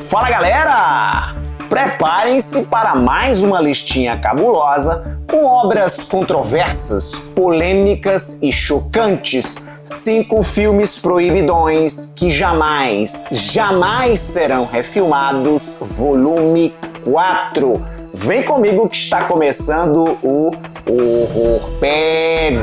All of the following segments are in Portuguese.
Fala, galera! Preparem-se para mais uma listinha cabulosa com obras controversas, polêmicas e chocantes. 5 filmes proibidões que jamais serão refilmados, volume 4. Vem comigo que está começando o Horrorpédia.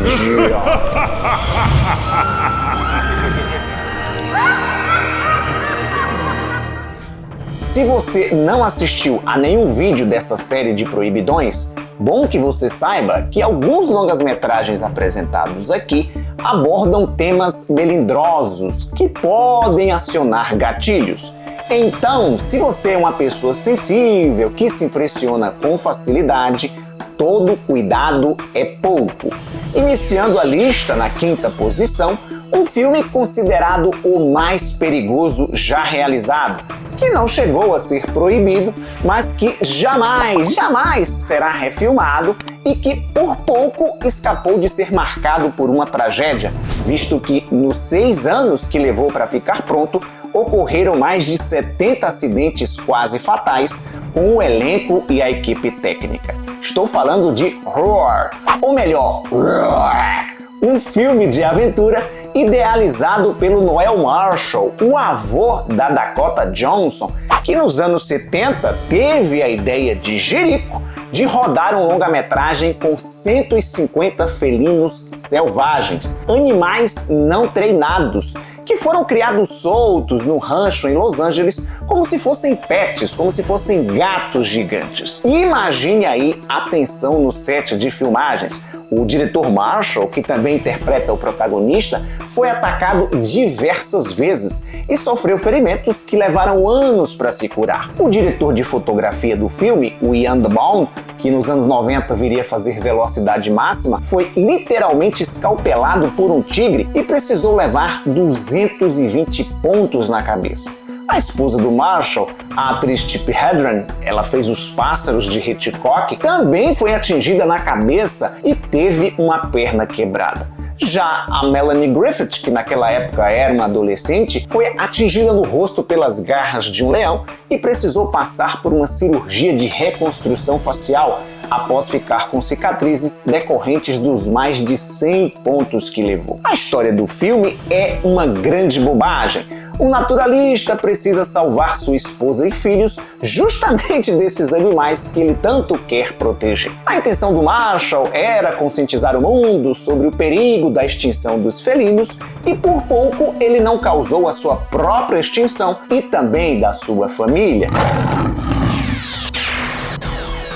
Se você não assistiu a nenhum vídeo dessa série de proibidões, bom que você saiba que alguns longas-metragens apresentados aqui abordam temas melindrosos que podem acionar gatilhos. Então, se você é uma pessoa sensível que se impressiona com facilidade, todo cuidado é pouco. Iniciando a lista na 5ª posição, um filme considerado o mais perigoso já realizado, que não chegou a ser proibido, mas que jamais será refilmado e que por pouco escapou de ser marcado por uma tragédia, visto que nos 6 anos que levou para ficar pronto, ocorreram mais de 70 acidentes quase fatais com o elenco e a equipe técnica. Estou falando de Roar, ou melhor, Roar, um filme de aventura idealizado pelo Noel Marshall, o avô da Dakota Johnson, que nos anos 70 teve a ideia de Jerico de rodar um longa-metragem com 150 felinos selvagens, animais não treinados, que foram criados soltos no rancho em Los Angeles como se fossem pets, como se fossem gatos gigantes. E imagine aí a tensão no set de filmagens. O diretor Marshall, que também interpreta o protagonista, foi atacado diversas vezes e sofreu ferimentos que levaram anos para se curar. O diretor de fotografia do filme, o Ian DeBaun, que nos anos 90 viria a fazer Velocidade Máxima, foi literalmente escalpelado por um tigre e precisou levar 220 pontos na cabeça. A esposa do Marshall, a atriz Tippi Hedren, ela fez Os Pássaros de Hitchcock, também foi atingida na cabeça e teve uma perna quebrada. Já a Melanie Griffith, que naquela época era uma adolescente, foi atingida no rosto pelas garras de um leão e precisou passar por uma cirurgia de reconstrução facial após ficar com cicatrizes decorrentes dos mais de 100 pontos que levou. A história do filme é uma grande bobagem. Um naturalista precisa salvar sua esposa e filhos justamente desses animais que ele tanto quer proteger. A intenção do Marshall era conscientizar o mundo sobre o perigo da extinção dos felinos e por pouco ele não causou a sua própria extinção e também da sua família.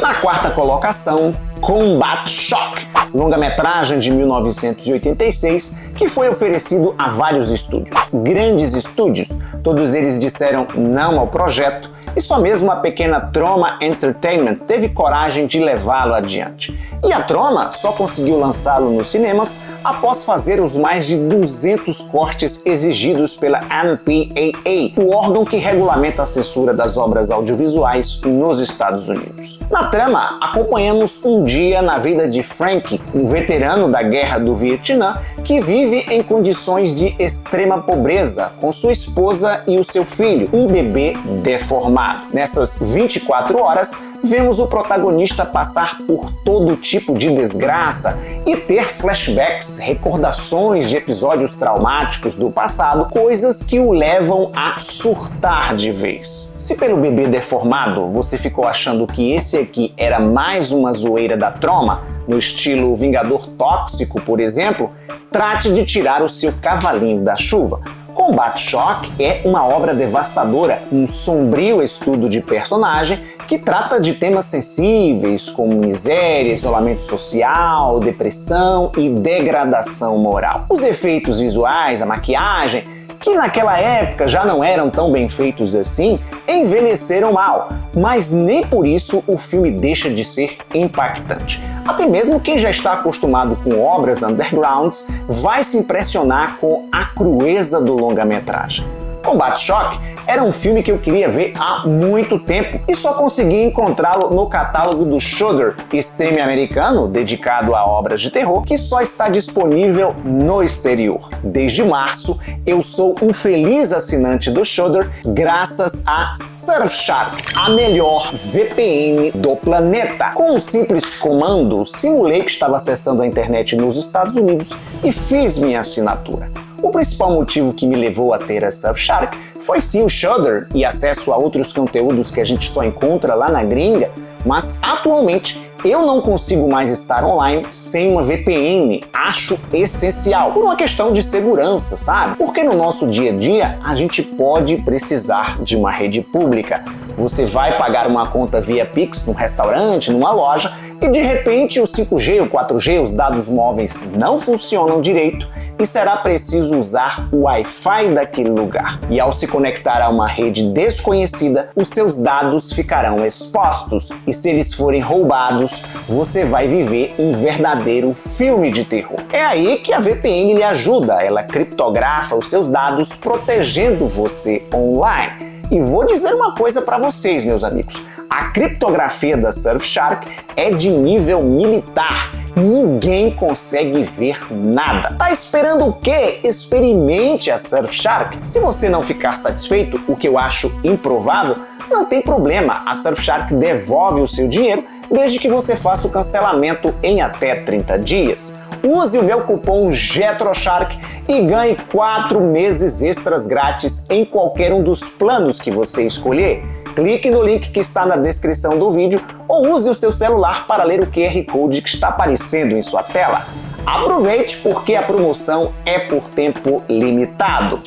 Na 4ª colocação, Combat Shock, longa-metragem de 1986 que foi oferecido a vários estúdios, grandes estúdios. Todos eles disseram não ao projeto e só mesmo a pequena Troma Entertainment teve coragem de levá-lo adiante. E a Troma só conseguiu lançá-lo nos cinemas após fazer os mais de 200 cortes exigidos pela MPAA, o órgão que regulamenta a censura das obras audiovisuais nos Estados Unidos. Na trama, acompanhamos um dia na vida de Frank, um veterano da Guerra do Vietnã que vive em condições de extrema pobreza com sua esposa e o seu filho, um bebê deformado. Nessas 24 horas, vemos o protagonista passar por todo tipo de desgraça e ter flashbacks, recordações de episódios traumáticos do passado, coisas que o levam a surtar de vez. Se pelo bebê deformado você ficou achando que esse aqui era mais uma zoeira da Troma, no estilo Vingador Tóxico, por exemplo, trate de tirar o seu cavalinho da chuva. Combat Shock é uma obra devastadora, um sombrio estudo de personagem que trata de temas sensíveis como miséria, isolamento social, depressão e degradação moral. Os efeitos visuais, a maquiagem, que naquela época já não eram tão bem feitos assim, envelheceram mal, mas nem por isso o filme deixa de ser impactante. Até mesmo quem já está acostumado com obras undergrounds vai se impressionar com a crueza do longa-metragem. Combat Shock era um filme que eu queria ver há muito tempo e só consegui encontrá-lo no catálogo do Shudder, streaming americano dedicado a obras de terror, que só está disponível no exterior. Desde março, eu sou um feliz assinante do Shudder graças a Surfshark, a melhor VPN do planeta. Com um simples comando, simulei que estava acessando a internet nos Estados Unidos e fiz minha assinatura. O principal motivo que me levou a ter a Surfshark foi sim o Shudder e acesso a outros conteúdos que a gente só encontra lá na gringa, mas atualmente eu não consigo mais estar online sem uma VPN, acho essencial, por uma questão de segurança, sabe? Porque no nosso dia a dia a gente pode precisar de uma rede pública. Você vai pagar uma conta via Pix num restaurante, numa loja, e de repente o 5G, o 4G, os dados móveis não funcionam direito e será preciso usar o Wi-Fi daquele lugar. E ao se conectar a uma rede desconhecida, os seus dados ficarão expostos e se eles forem roubados, você vai viver um verdadeiro filme de terror. É aí que a VPN lhe ajuda, ela criptografa os seus dados protegendo você online. E vou dizer uma coisa para vocês, meus amigos, a criptografia da Surfshark é de nível militar. Ninguém consegue ver nada. Tá esperando o quê? Experimente a Surfshark. Se você não ficar satisfeito, o que eu acho improvável, não tem problema, a Surfshark devolve o seu dinheiro desde que você faça o cancelamento em até 30 dias. Use o meu cupom GETROSHARK e ganhe 4 meses extras grátis em qualquer um dos planos que você escolher. Clique no link que está na descrição do vídeo ou use o seu celular para ler o QR Code que está aparecendo em sua tela. Aproveite porque a promoção é por tempo limitado.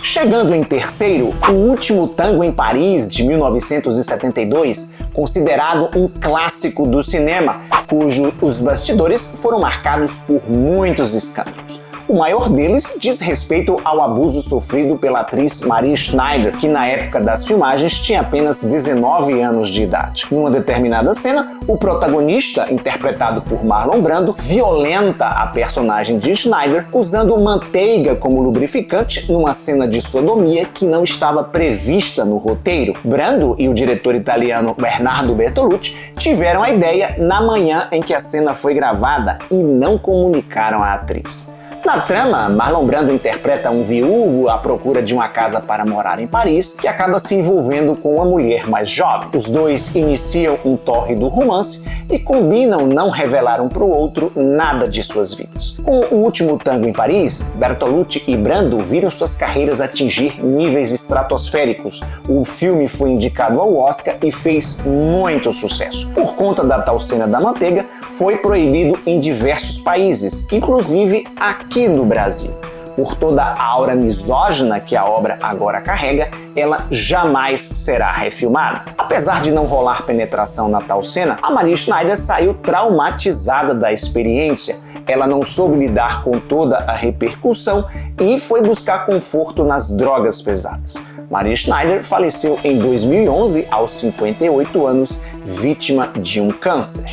Chegando em terceiro, O Último Tango em Paris, de 1972, considerado um clássico do cinema, cujos bastidores foram marcados por muitos escândalos. O maior deles diz respeito ao abuso sofrido pela atriz Maria Schneider, que na época das filmagens tinha apenas 19 anos de idade. Em uma determinada cena, o protagonista, interpretado por Marlon Brando, violenta a personagem de Schneider usando manteiga como lubrificante numa cena de sodomia que não estava prevista no roteiro. Brando e o diretor italiano Bernardo Bertolucci tiveram a ideia na manhã em que a cena foi gravada e não comunicaram à atriz. Na trama, Marlon Brando interpreta um viúvo à procura de uma casa para morar em Paris, que acaba se envolvendo com uma mulher mais jovem. Os dois iniciam um tórrido romance e combinam não revelar um para o outro nada de suas vidas. Com O Último Tango em Paris, Bertolucci e Brando viram suas carreiras atingir níveis estratosféricos. O filme foi indicado ao Oscar e fez muito sucesso. Por conta da tal cena da manteiga, foi proibido em diversos países, inclusive aqui no Brasil. Por toda a aura misógina que a obra agora carrega, ela jamais será refilmada. Apesar de não rolar penetração na tal cena, a Maria Schneider saiu traumatizada da experiência. Ela não soube lidar com toda a repercussão e foi buscar conforto nas drogas pesadas. Maria Schneider faleceu em 2011, aos 58 anos, vítima de um câncer.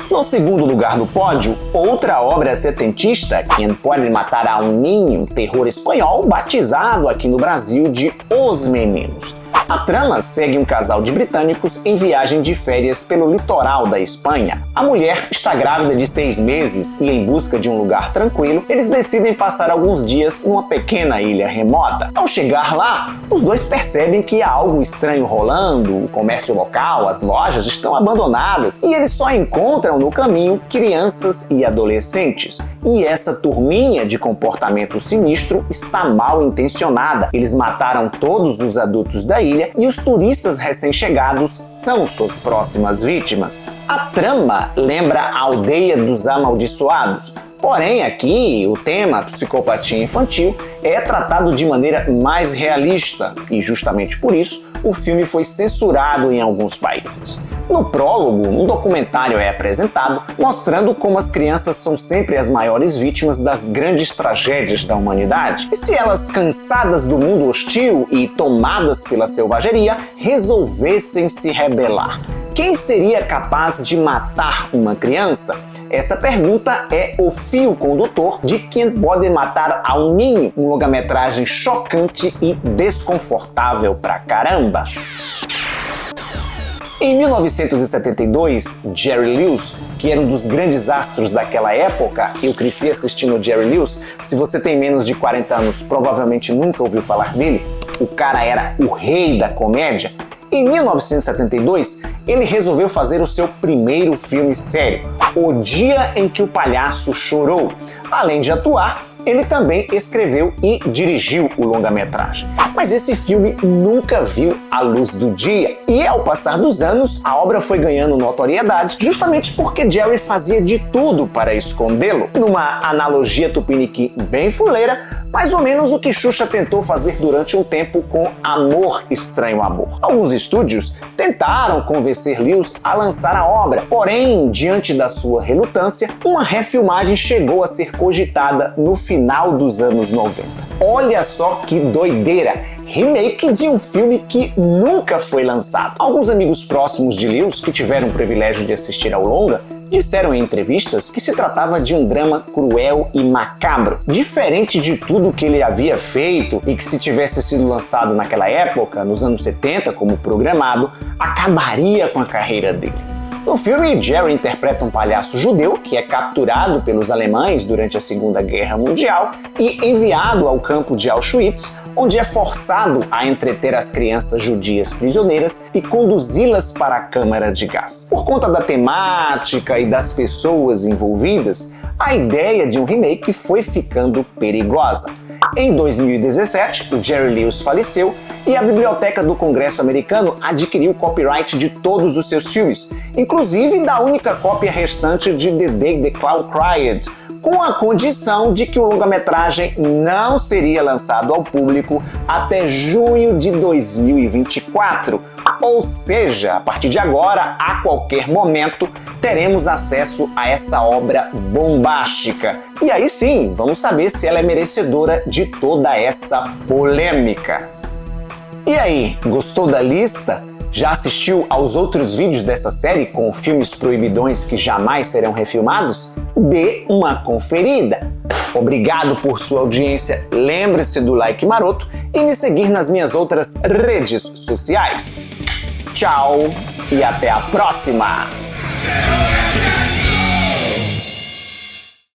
No segundo lugar do pódio, outra obra setentista, Quem Pode Matar a um Niño, terror espanhol, batizado aqui no Brasil de Os Meninos. A trama segue um casal de britânicos em viagem de férias pelo litoral da Espanha. A mulher está grávida de 6 meses e, em busca de um lugar tranquilo, eles decidem passar alguns dias numa pequena ilha remota. Ao chegar lá, os dois percebem que há algo estranho rolando, o comércio local, as lojas estão abandonadas e eles só encontram no caminho crianças e adolescentes. E essa turminha de comportamento sinistro está mal intencionada. Eles mataram todos os adultos da ilha e os turistas recém-chegados são suas próximas vítimas. A trama lembra a Aldeia dos Amaldiçoados, porém aqui o tema psicopatia infantil é tratado de maneira mais realista e justamente por isso o filme foi censurado em alguns países. No prólogo, um documentário é apresentado mostrando como as crianças são sempre as maiores vítimas das grandes tragédias da humanidade. E se elas, cansadas do mundo hostil e tomadas pela selvageria, resolvessem se rebelar? Quem seria capaz de matar uma criança? Essa pergunta é o fio condutor de Quem Pode Matar a um Ninho, um longa-metragem chocante e desconfortável pra caramba. Em 1972, Jerry Lewis, que era um dos grandes astros daquela época, eu cresci assistindo Jerry Lewis, se você tem menos de 40 anos, provavelmente nunca ouviu falar dele, o cara era o rei da comédia. Em 1972, ele resolveu fazer o seu primeiro filme sério, O Dia em que o Palhaço Chorou. Além de atuar, ele também escreveu e dirigiu o longa-metragem. Mas esse filme nunca viu a luz do dia. E ao passar dos anos, a obra foi ganhando notoriedade justamente porque Jerry fazia de tudo para escondê-lo. Numa analogia tupiniquim bem fuleira, mais ou menos o que Xuxa tentou fazer durante um tempo com Amor, Estranho Amor. Alguns estúdios tentaram convencer Lewis a lançar a obra, porém, diante da sua relutância, uma refilmagem chegou a ser cogitada no final dos anos 90. Olha só que doideira! Remake de um filme que nunca foi lançado. Alguns amigos próximos de Lewis, que tiveram o privilégio de assistir ao longa, disseram em entrevistas que se tratava de um drama cruel e macabro, diferente de tudo que ele havia feito e que, se tivesse sido lançado naquela época, nos anos 70, como programado, acabaria com a carreira dele. No filme, Jerry interpreta um palhaço judeu que é capturado pelos alemães durante a Segunda Guerra Mundial e enviado ao campo de Auschwitz, onde é forçado a entreter as crianças judias prisioneiras e conduzi-las para a câmara de gás. Por conta da temática e das pessoas envolvidas, a ideia de um remake foi ficando perigosa. Em 2017, o Jerry Lewis faleceu e a Biblioteca do Congresso americano adquiriu o copyright de todos os seus filmes, inclusive da única cópia restante de The Day the Cloud Cried, com a condição de que o longa-metragem não seria lançado ao público até junho de 2024. Ou seja, a partir de agora, a qualquer momento, teremos acesso a essa obra bombástica. E aí sim, vamos saber se ela é merecedora de toda essa polêmica. E aí, gostou da lista? Já assistiu aos outros vídeos dessa série com filmes proibidões que jamais serão refilmados? Dê uma conferida! Obrigado por sua audiência, lembre-se do like maroto e me seguir nas minhas outras redes sociais. Tchau e até a próxima!